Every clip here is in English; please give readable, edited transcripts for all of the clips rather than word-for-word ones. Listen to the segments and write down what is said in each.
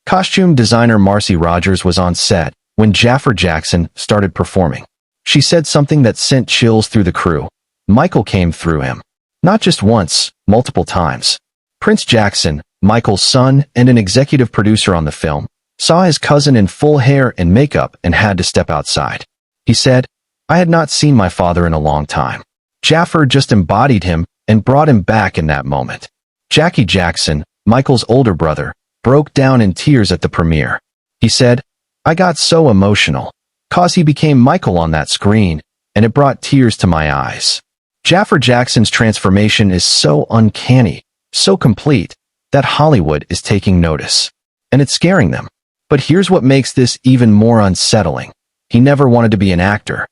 Costume designer Marci Rodgers was on set when Jaafar Jackson started performing. She said something that sent chills through the crew. Michael came through him. Not just once, multiple times. Prince Jackson, Michael's son and an executive producer on the film, saw his cousin in full hair and makeup and had to step outside. He said, "I had not seen my father in a long time." Jaafar just embodied him and brought him back in that moment. Jackie Jackson, Michael's older brother, broke down in tears at the premiere. He said, "I got so emotional, 'cause he became Michael on that screen, and it brought tears to my eyes." Jaafar Jackson's transformation is so uncanny, so complete, that Hollywood is taking notice. And it's scaring them. But here's what makes this even more unsettling. He never wanted to be an actor.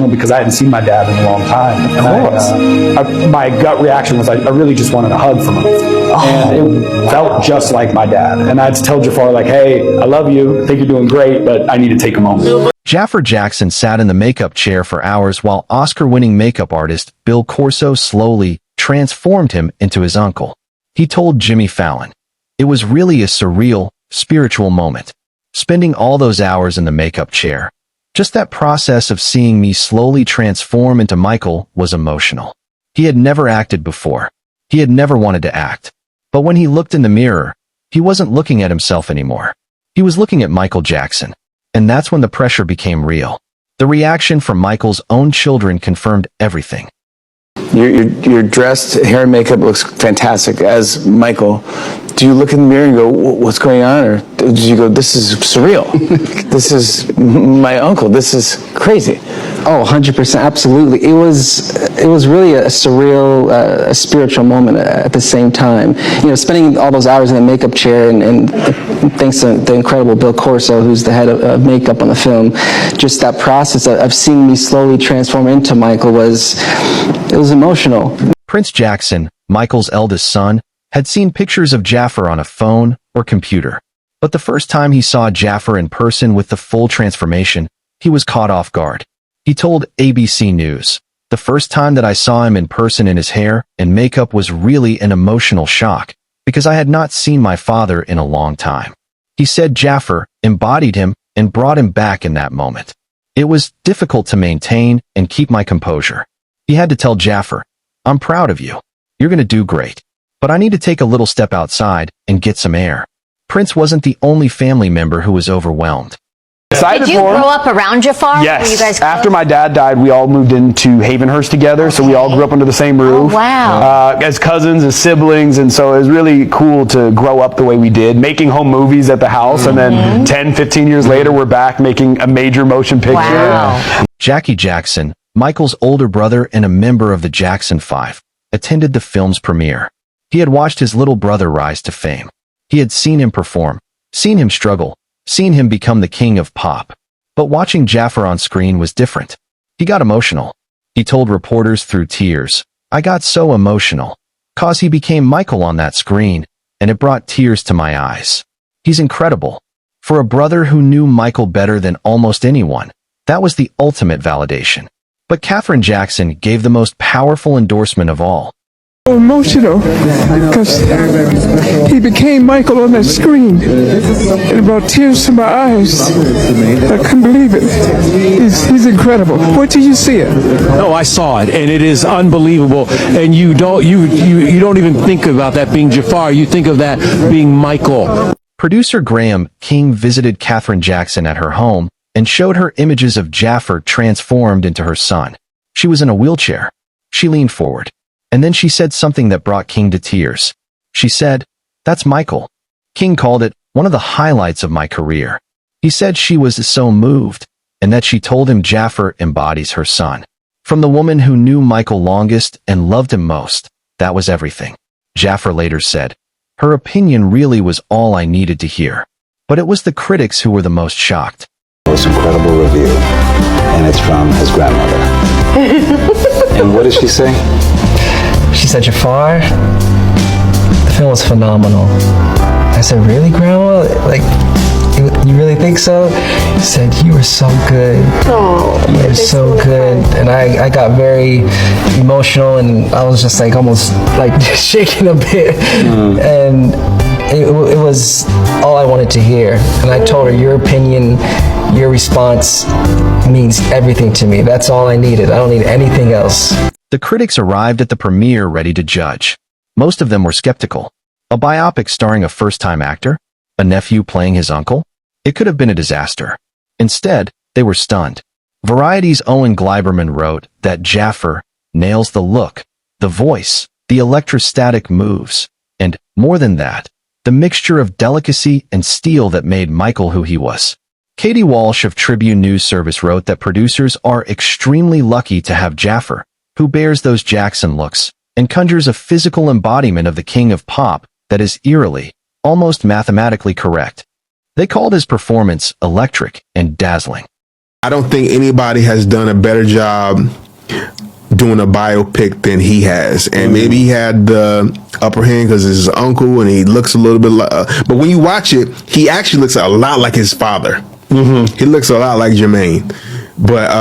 Because I hadn't seen my dad in a long time. And my gut reaction was I really just wanted a hug from him. And it felt just like my dad. And I had to tell Jaafar, like, "Hey, I love you. I think you're doing great, but I need to take a moment." Jaafar Jackson sat in the makeup chair for hours while Oscar-winning makeup artist Bill Corso slowly transformed him into his uncle. He told Jimmy Fallon, "It was really a surreal, spiritual moment. Spending all those hours in the makeup chair. Just that process of seeing me slowly transform into Michael was emotional." He had never acted before. He had never wanted to act. But when he looked in the mirror, he wasn't looking at himself anymore. He was looking at Michael Jackson. And that's when the pressure became real. The reaction from Michael's own children confirmed everything. You're dressed, hair and makeup looks fantastic as Michael. Do you look in the mirror and go, "What's going on?" Or do you go, "This is surreal. This is my uncle. This is crazy"? Oh, 100%, absolutely. It was really a surreal, a spiritual moment at the same time. You know, spending all those hours in the makeup chair, and thanks to the incredible Bill Corso, who's the head of makeup on the film, just that process of seeing me slowly transform into Michael was emotional. Prince Jackson, Michael's eldest son, had seen pictures of Jaafar on a phone or computer. But the first time he saw Jaafar in person with the full transformation, he was caught off guard. He told ABC News, "The first time that I saw him in person in his hair and makeup was really an emotional shock, because I had not seen my father in a long time." He said Jaafar embodied him and brought him back in that moment. "It was difficult to maintain and keep my composure." He had to tell Jaafar, "I'm proud of you. You're going to do great. But I need to take a little step outside and get some air." Prince wasn't the only family member who was overwhelmed. Did you grow up around Jaafar? Yes. Were you guys close? After my dad died, we all moved into Havenhurst together, so we all grew up under the same roof. Oh, wow. As cousins, as siblings, and so it was really cool to grow up the way we did, making home movies at the house, and then 10, 15 years later, we're back making a major motion picture. Wow. Jackie Jackson, Michael's older brother and a member of the Jackson 5, attended the film's premiere. He had watched his little brother rise to fame. He had seen him perform, seen him struggle, seen him become the king of pop. But watching Jaafar on screen was different. He got emotional. He told reporters through tears, "I got so emotional, 'cause he became Michael on that screen, and it brought tears to my eyes." He's incredible. For a brother who knew Michael better than almost anyone, that was the ultimate validation. But Katherine Jackson gave the most powerful endorsement of all. Emotional, because he became Michael on that screen, and it brought tears to my eyes. I couldn't believe it. He's incredible. Wait till you see it. No, I saw it, and it is unbelievable. And you don't even think about that being Jaafar. You think of that being Michael. Producer Graham King visited Katherine Jackson at her home and showed her images of Jaafar transformed into her son. She was in a wheelchair. She leaned forward. And then she said something that brought King to tears. She said, "That's Michael." King called it one of the highlights of my career. He said she was so moved, and that she told him Jaafar embodies her son. From the woman who knew Michael longest and loved him most, that was everything. Jaafar later said, "Her opinion really was all I needed to hear." But it was the critics who were the most shocked. Most incredible review, and it's from his grandmother. And what did she say? She said, "Jaafar, the film was phenomenal." I said, "Really, Grandma? Like, you really think so?" She said, "You were so good. You were so good." And I got very emotional, and I was just like almost like shaking a bit. And it was all I wanted to hear. And I told her, your opinion, your response means everything to me. That's all I needed. I don't need anything else. The critics arrived at the premiere ready to judge. Most of them were skeptical. A biopic starring a first-time actor? A nephew playing his uncle? It could have been a disaster. Instead, they were stunned. Variety's Owen Gleiberman wrote that Jaafar nails the look, the voice, the electrostatic moves, and, more than that, the mixture of delicacy and steel that made Michael who he was. Katie Walsh of Tribune News Service wrote that producers are extremely lucky to have Jaafar, who bears those Jackson looks, and conjures a physical embodiment of the king of pop that is eerily, almost mathematically correct. They called his performance electric and dazzling. I don't think anybody has done a better job doing a biopic than he has. And maybe he had the upper hand because it's his uncle and he looks a little bit like, but when you watch it, he actually looks a lot like his father. He looks a lot like Jermaine. But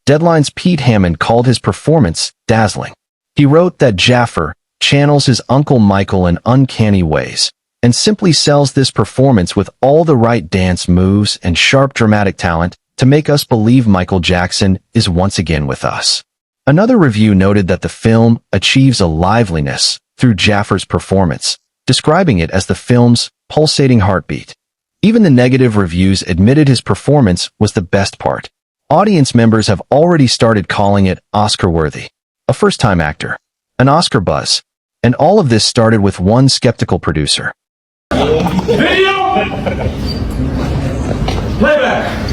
Deadline's Pete Hammond called his performance dazzling. He wrote that Jaafar channels his uncle Michael in uncanny ways and simply sells this performance with all the right dance moves and sharp dramatic talent to make us believe Michael Jackson is once again with us. Another review noted that the film achieves a liveliness through Jaafar's performance, describing it as the film's pulsating heartbeat. Even the negative reviews admitted his performance was the best part. Audience members have already started calling it Oscar-worthy. A first-time actor, an Oscar buzz, and all of this started with one skeptical producer. Video! Playback!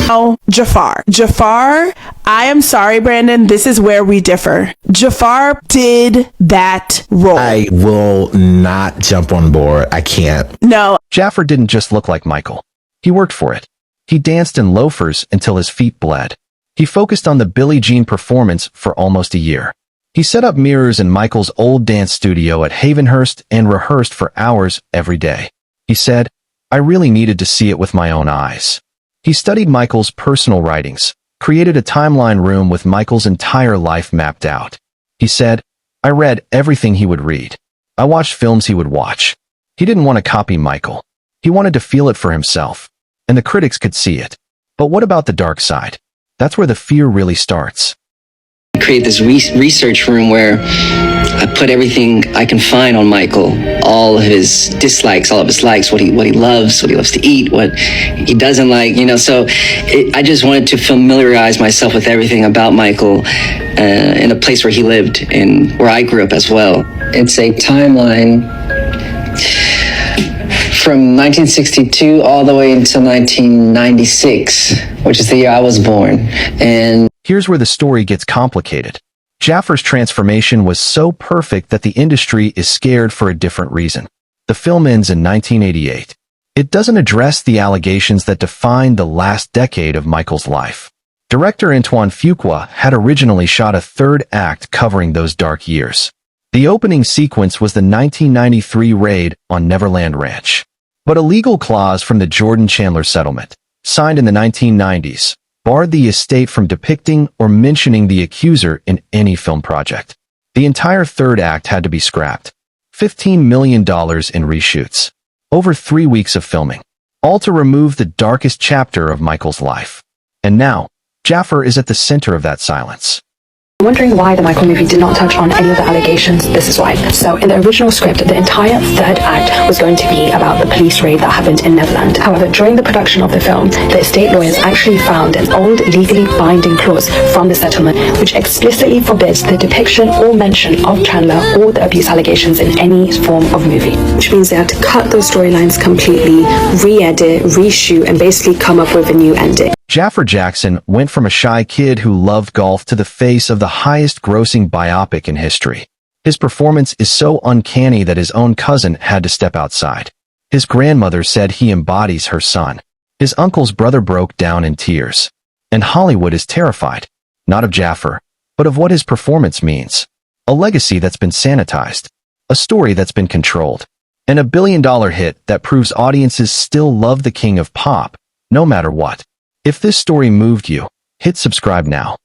Oh, Jaafar, I am sorry, Brandon, this is where we differ. Jaafar did that role. I will not jump on board. I can't. No. Jaafar didn't just look like Michael. He worked for it. He danced in loafers until his feet bled. He focused on the Billie Jean performance for almost a year. He set up mirrors in Michael's old dance studio at Havenhurst and rehearsed for hours every day. He said, "I really needed to see it with my own eyes." He studied Michael's personal writings, created a timeline room with Michael's entire life mapped out. He said, "I read everything he would read. I watched films he would watch." He didn't want to copy Michael. He wanted to feel it for himself. And the critics could see it. But what about the dark side? That's where the fear really starts. I create this research room where I put everything I can find on Michael, all of his dislikes, all of his likes, what he loves to eat, what he doesn't like, so I just wanted to familiarize myself with everything about Michael in a place where he lived and where I grew up as well. It's a timeline from 1962 all the way until 1996, which is the year I was born. And here's where the story gets complicated. Jaafar's transformation was so perfect that the industry is scared for a different reason. The film ends in 1988. It doesn't address the allegations that defined the last decade of Michael's life. Director Antoine Fuqua had originally shot a third act covering those dark years. The opening sequence was the 1993 raid on Neverland Ranch. But a legal clause from the Jordan Chandler settlement, signed in the 1990s, barred the estate from depicting or mentioning the accuser in any film project. The entire third act had to be scrapped. $15 million in reshoots. Over 3 weeks of filming. All to remove the darkest chapter of Michael's life. And now, Jaafar is at the center of that silence. Wondering why the Michael movie did not touch on any of the allegations? This is why. So, in the original script, the entire third act was going to be about the police raid that happened in Neverland. However, during the production of the film, the estate lawyers actually found an old legally binding clause from the settlement which explicitly forbids the depiction or mention of Chandler or the abuse allegations in any form of movie. Which means they had to cut those storylines completely, re-edit, reshoot, and basically come up with a new ending. Jaafar Jackson went from a shy kid who loved golf to the face of the highest-grossing biopic in history. His performance is so uncanny that his own cousin had to step outside. His grandmother said he embodies her son. His uncle's brother broke down in tears. And Hollywood is terrified, not of Jaafar, but of what his performance means. A legacy that's been sanitized. A story that's been controlled. And a billion-dollar hit that proves audiences still love the king of pop, no matter what. If this story moved you, hit subscribe now.